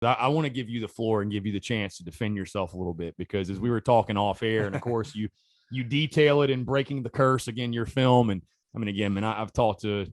I want to give you the floor and give you the chance to defend yourself a little bit, because as we were talking off air, and of course you detail it in Breaking the Curse, again, your film. And I mean, again, man, I've talked to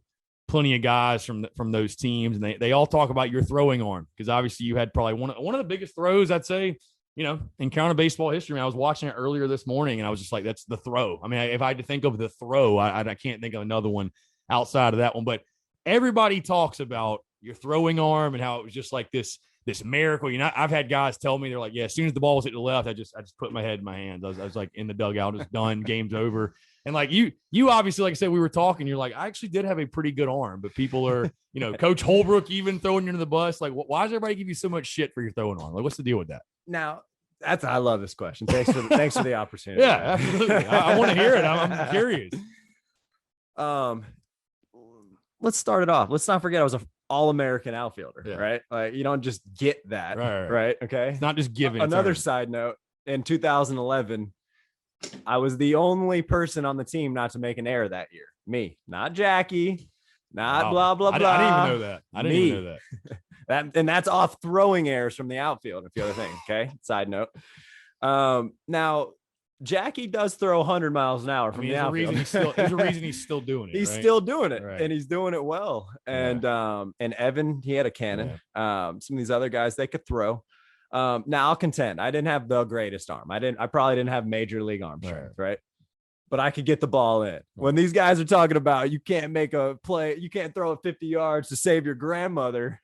plenty of guys from those teams, and they all talk about your throwing arm, because obviously you had probably one of the biggest throws, I'd say, in county baseball history. I mean, I was watching it earlier this morning, and I was just like, that's the throw. I mean, if I had to think of the throw, I can't think of another one outside of that one. But everybody talks about your throwing arm and how it was just like this miracle. I've had guys tell me, they're like, yeah, as soon as the ball was hit to the left, I just put my head in my hands. I was like in the dugout, just done, game's over. And like you obviously, like I said, we were talking, you're like, I actually did have a pretty good arm, but people are, Coach Holbrook even throwing you into the bus. Like, why does everybody give you so much shit for your throwing arm? Like, what's the deal with that? Now, I love this question. Thanks for the opportunity. Yeah, absolutely. I want to hear it. I'm curious. Let's start it off. Let's not forget I was an All-American outfielder, right? Like, you don't just get that, right? Okay. It's not just given. Another side note, in 2011, I was the only person on the team not to make an error that year. Me, not Jackie, not blah, blah, blah. I didn't even know that. I didn't even know that. And that's off throwing errors from the outfield, a few other things. Okay. Side note. Now, Jackie does throw 100 miles an hour from the outfield. There's a reason he's still doing it. He's still doing it, and he's doing it well. And Evan, he had a cannon. Some of these other guys, they could throw. Now I'll contend, I didn't have the greatest arm. I probably didn't have major league arm strength, right? But I could get the ball in. When these guys are talking about you can't make a play, you can't throw it 50 yards to save your grandmother.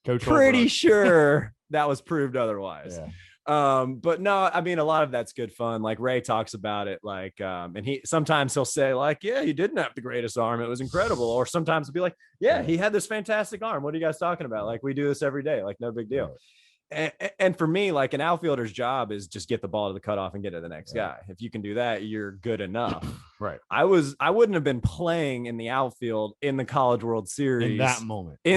Coach pretty sure that was proved otherwise. But no, I mean, a lot of that's good fun. Like Ray talks about it, like, and he'll say like, yeah, he didn't have the greatest arm. It was incredible. Or sometimes he'll be like, yeah, he had this fantastic arm. What are you guys talking about? Like, we do this every day. Like, no big deal. And for me, like, an outfielder's job is just get the ball to the cutoff and get to the next guy. If you can do that, you're good enough. Right. I wouldn't have been playing in the outfield in the College World Series in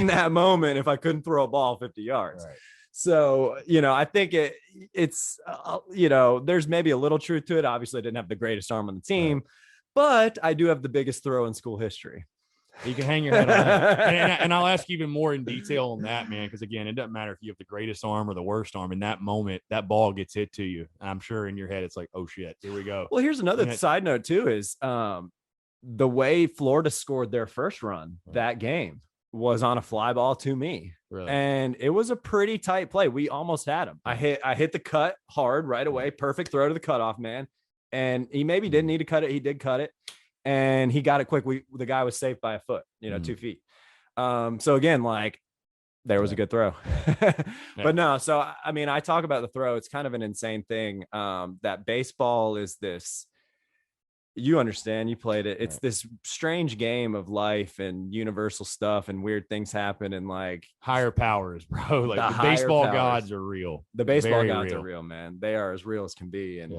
that moment if I couldn't throw a ball 50 yards. Right. So, I think it's there's maybe a little truth to it. Obviously I didn't have the greatest arm on the team, but I do have the biggest throw in school history. You can hang your head on that. And I'll ask even more in detail on that, man, because again, it doesn't matter if you have the greatest arm or the worst arm. In that moment, that ball gets hit to you. I'm sure in your head, it's like, oh shit, here we go. Well, here's another side note too, is the way Florida scored their first run that game was on a fly ball to me. Really? And it was a pretty tight play. We almost had him. I hit the cut hard right away. Perfect throw to the cutoff man. And he maybe didn't need to cut it. He did cut it. And he got it quick. The guy was safe by a foot, 2 feet. So again, like, there was a good throw. But no, so I mean, I talk about the throw. It's kind of an insane thing. That baseball is this, you understand, you played it. It's this strange game of life and universal stuff, and weird things happen, and like higher powers, bro. Like the baseball gods are real. The baseball gods are real, man. They are as real as can be. And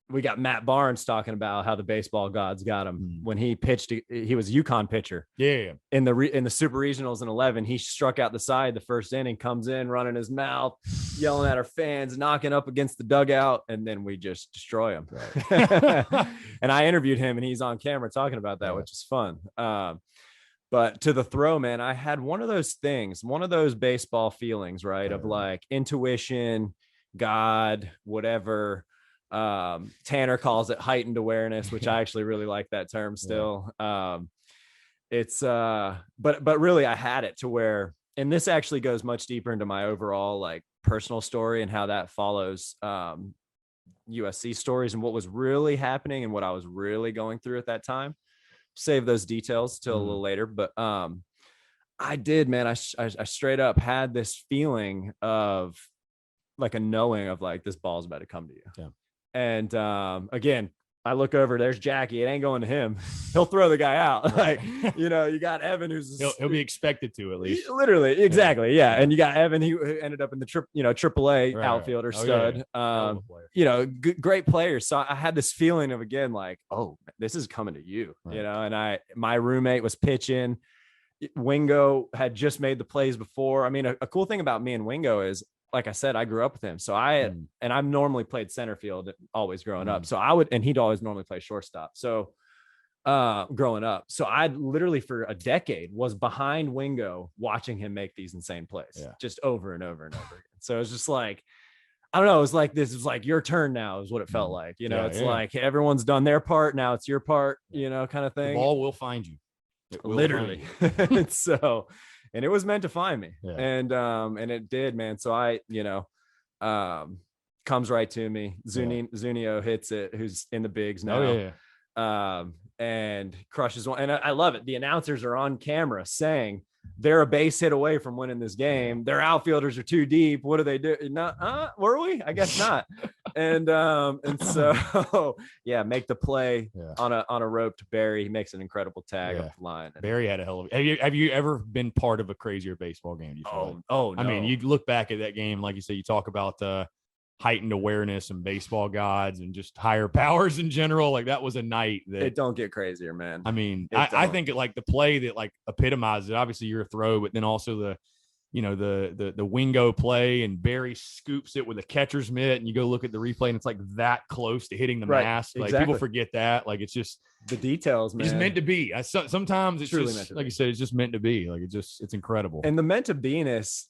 we got Matt Barnes talking about how the baseball gods got him when he pitched. He was a UConn pitcher. Yeah. In the Super Regionals in 11, he struck out the side the first inning, comes in running his mouth, yelling at our fans, knocking up against the dugout, and then we just destroy him. Right. And I interviewed him, and he's on camera talking about that, which is fun. But to the throw, man, I had one of those baseball feelings, right? Of like intuition, God, whatever. Tanner calls it heightened awareness, which I actually really like that term still. But really I had it to where, and this actually goes much deeper into my overall like personal story and how that follows USC stories and what was really happening and what I was really going through at that time. Save those details till a little later, but I did, man. I straight up had this feeling of like a knowing of like, this ball's about to come to you. Yeah. And again, I look over, there's Jackie. It ain't going to him. He'll throw the guy out. Like, you got Evan, who's he'll be expected to, at least. Literally, exactly. Yeah. And you got Evan, who ended up in the AAA outfielder stud. Great players. So I had this feeling of, again, like, oh, this is coming to you, and my roommate was pitching. Wingo had just made the plays before. I mean, a cool thing about me and Wingo is, like I said, I grew up with him. So and I've normally played center field always growing up. So and he'd always normally play shortstop. So growing up. So I literally for a decade was behind Wingo watching him make these insane plays just over and over and over again. So it's just like, I don't know. It was like, this is like your turn now is what it felt like, you know, it's like everyone's done their part. Now it's your part, you know, kind of thing. The ball will find you. Literally. So, and it was meant to find me and it did, man. So I, you know, comes right to me. Zunio hits it, who's in the bigs now. And crushes one. And I love it. The announcers are on camera saying they're a base hit away from winning this game. Their outfielders are too deep. What do they do? Not, were we? I guess not. And so make the play on a rope to Barry. He makes an incredible tag up the line. Barry had a hell of have you ever been part of a crazier baseball game? No. I mean, you look back at that game, like you say, you talk about heightened awareness and baseball gods and just higher powers in general. Like that was a night that it don't get crazier, man. I mean, I think it like the play that like epitomizes it. Obviously you're a throw, but then also the Wingo play and Barry scoops it with a catcher's mitt and you go look at the replay and it's like that close to hitting the mask. Like people forget that. Like it's just the details, man. It's meant to be. Sometimes it's truly just like you said, it's just meant to be. Like it's incredible. And the meant to be-ness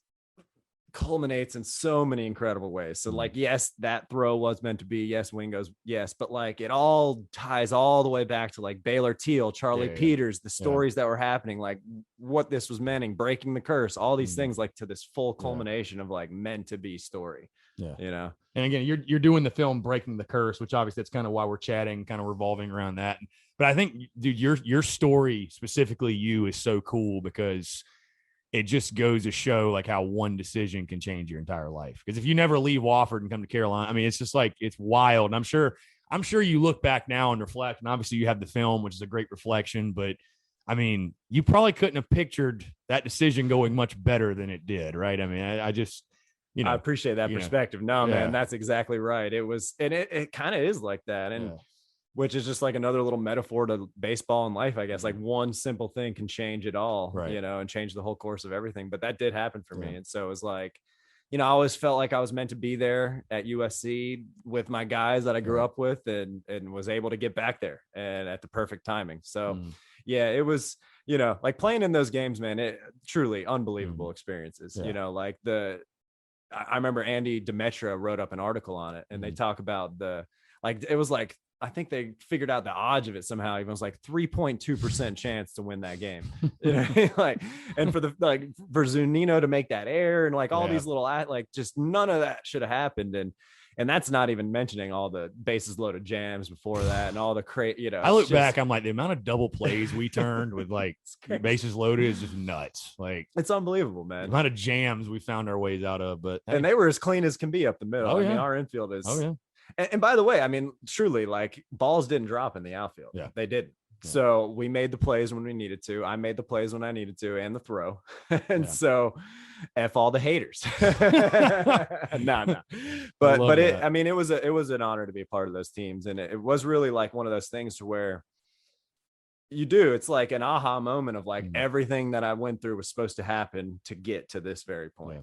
culminates in so many incredible ways. So like, yes, that throw was meant to be. Yes, Wingo's. Yes. But like it all ties all the way back to like Baylor Teal, Charlie Peters, the stories that were happening, like what this was meaning, breaking the curse, all these things like to this full culmination of like meant to be story. Yeah. You know? And again, you're doing the film Breaking the Curse, which obviously that's kind of why we're chatting, kind of revolving around that. But I think, dude, your story, specifically you, is so cool because it just goes to show like how one decision can change your entire life. Because if you never leave Wofford and come to Carolina, I mean, it's just like, it's wild. And I'm sure you look back now and reflect, and obviously you have the film, which is a great reflection, but I mean, you probably couldn't have pictured that decision going much better than it did. Right. I mean, I just, you know, I appreciate that perspective. No, man, that's exactly right. It was, and it kind of is like that. And which is just like another little metaphor to baseball and life, I guess. Like one simple thing can change it all, you know, and change the whole course of everything. But that did happen for me. And so it was like, you know, I always felt like I was meant to be there at USC with my guys that I grew up with and was able to get back there and at the perfect timing. So it was, you know, like playing in those games, man, it truly unbelievable experiences, you know, like I remember Andy Demetra wrote up an article on it and they talk about it was like, I think they figured out the odds of it somehow. Even was like 3.2% chance to win that game. You know, like, and for Zunino to make that error and like all these little, like just none of that should have happened. And that's not even mentioning all the bases loaded jams before that and all the you know. I look back, I'm like, the amount of double plays we turned with like bases loaded is just nuts. Like it's unbelievable, man. The amount of jams we found our ways out of, but and they were as clean as can be up the middle. I mean, our infield is. And by the way, I mean, truly, like balls didn't drop in the outfield. Yeah, they didn't. Yeah. So we made the plays when we needed to. I made the plays when I needed to, and the throw. And so, F all the haters. No. But it. I mean, it was an honor to be a part of those teams, and it was really like one of those things to where you do. It's like an aha moment of like everything that I went through was supposed to happen to get to this very point.